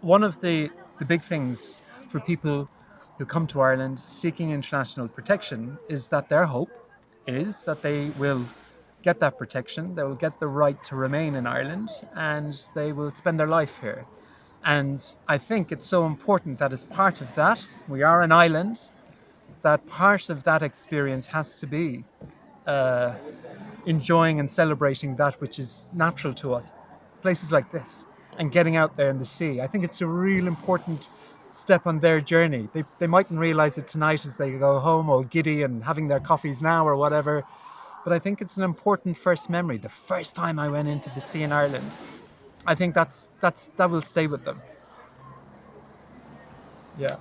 One of the big things for people who come to Ireland seeking international protection is that their hope is that they will get that protection, they will get the right to remain in Ireland, and they will spend their life here. And I think it's so important that as part of that, we are an island, that part of that experience has to be uh, enjoying and celebrating that which is natural to us, places like this, and getting out there in the sea. I think it's a real important step on their journey. They mightn't realize it tonight as they go home all giddy and having their coffees now or whatever, but I think it's an important first memory. The first time I went into the sea in Ireland, I think that will stay with them. Yeah.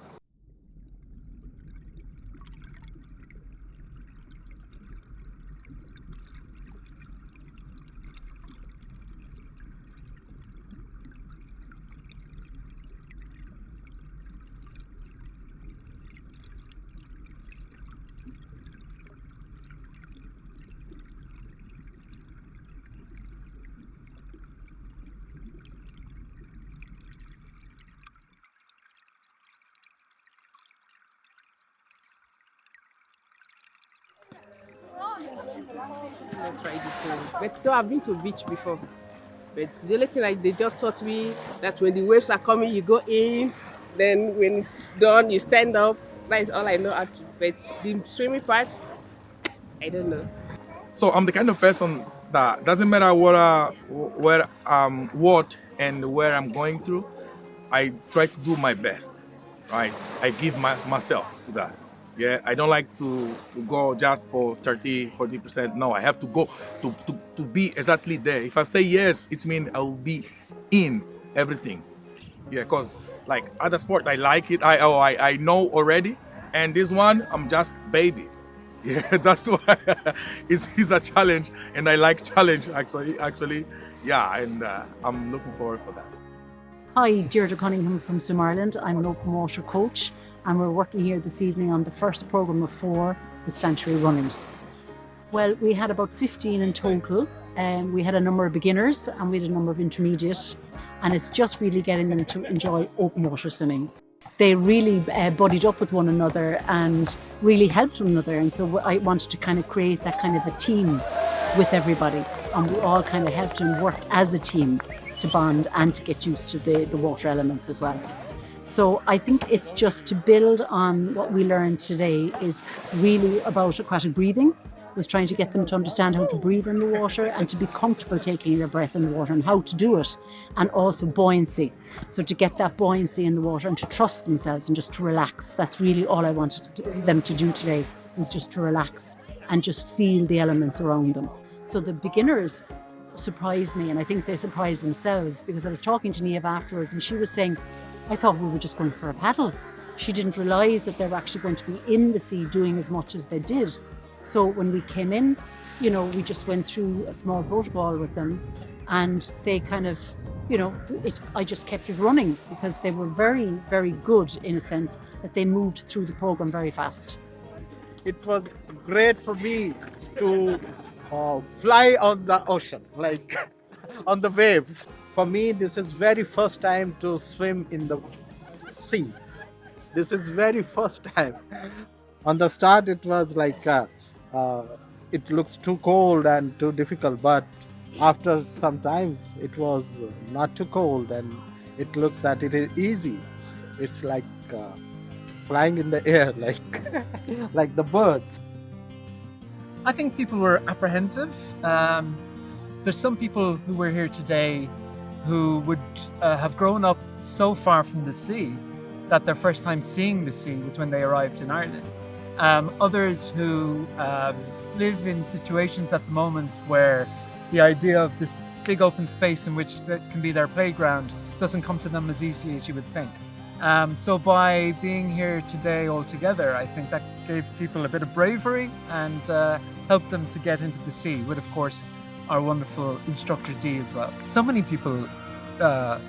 Not tried it too. But though I've been to beach before. But the only thing they just taught me that when the waves are coming, you go in. Then when it's done, you stand up. That is all I know. Actually. But the swimming part, I don't know. So I'm the kind of person that doesn't matter what and where I'm going through, I try to do my best, right? I give myself to that. Yeah, I don't like to go just for 30, 40%. No, I have to go to be exactly there. If I say yes, it means I will be in everything. Yeah, because like other sport, I like it. I know already, and this one, I'm just baby. Yeah, that's why it's a challenge, and I like challenge actually. Yeah, and I'm looking forward for that. Hi, Deirdre Cunningham from Swim Ireland. I'm an open water coach, and we're working here this evening on the first programme of 4 with Sanctuary Runners. Well, we had about 15 in total, and we had a number of beginners and we had a number of intermediate, and it's just really getting them to enjoy open water swimming. They really buddied up with one another and really helped one another, and so I wanted to kind of create that kind of a team with everybody, and we all kind of helped and worked as a team to bond and to get used to the water elements as well. So I think it's just to build on what we learned today is really about aquatic breathing, was trying to get them to understand how to breathe in the water and to be comfortable taking their breath in the water and how to do it, and also buoyancy. So to get that buoyancy in the water and to trust themselves and just to relax. That's really all I wanted them to do today, was just to relax and just feel the elements around them. So the beginners surprised me, and I think they surprised themselves, because I was talking to Niamh afterwards and she was saying, I thought we were just going for a paddle. She didn't realise that they were actually going to be in the sea doing as much as they did. So when we came in, we just went through a small protocol with them, and they kind of, I just kept it running because they were very, very good in a sense that they moved through the program very fast. It was great for me to fly on the ocean, like on the waves. For me, this is very first time to swim in the sea. This is very first time. On the start, it was like it looks too cold and too difficult, but after some times, it was not too cold, and it looks that it is easy. It's like flying in the air, like like the birds. I think people were apprehensive. There's some people who were here today who would have grown up so far from the sea that their first time seeing the sea was when they arrived in Ireland. Others who live in situations at the moment where the idea of this big open space in which that can be their playground doesn't come to them as easily as you would think. So by being here today all together, I think that gave people a bit of bravery and helped them to get into the sea, with of course our wonderful instructor Dee as well. So many people are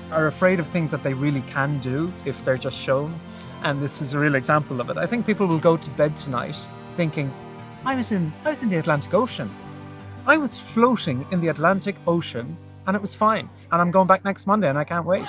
afraid of things that they really can do if they're just shown, and this is a real example of it. I think people will go to bed tonight thinking, I was in the Atlantic Ocean. I was floating in the Atlantic Ocean and it was fine. And I'm going back next Monday and I can't wait.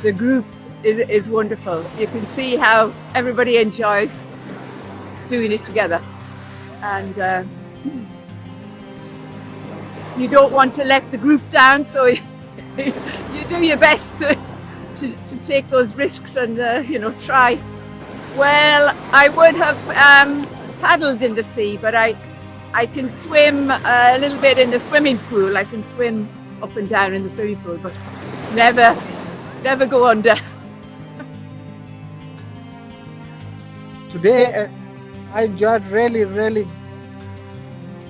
The group is wonderful. You can see how everybody enjoys doing it together, and you don't want to let the group down, so you do your best to take those risks and try. Well, I would have paddled in the sea, but I can swim a little bit in the swimming pool. I can swim up and down in the swimming pool, but never go under. Today, I enjoyed really.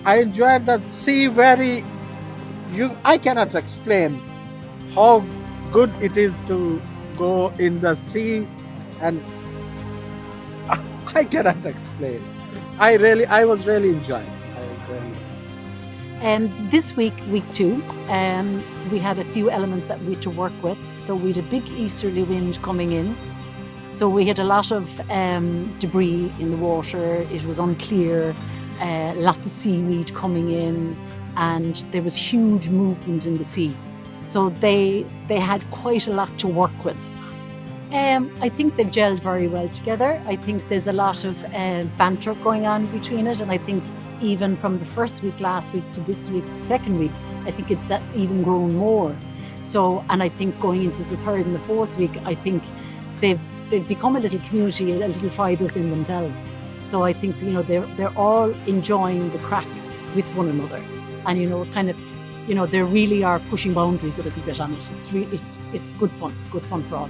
I enjoyed that sea very. I cannot explain how good it is to go in the sea, and I cannot explain. I was really enjoying. This week 2, we had a few elements that we had to work with. So we had a big easterly wind coming in. So we had a lot of debris in the water. It was unclear, lots of seaweed coming in, and there was huge movement in the sea. So they had quite a lot to work with. I think they've gelled very well together. I think there's a lot of banter going on between it, and I think even from the first week last week to this week, the second week, I think it's even grown more. So, and I think going into the third and the fourth week, I think they've become a little community, a little tribe within themselves. So I think they're all enjoying the crack with one another, and they really are pushing boundaries a little bit on it. It's good fun for all.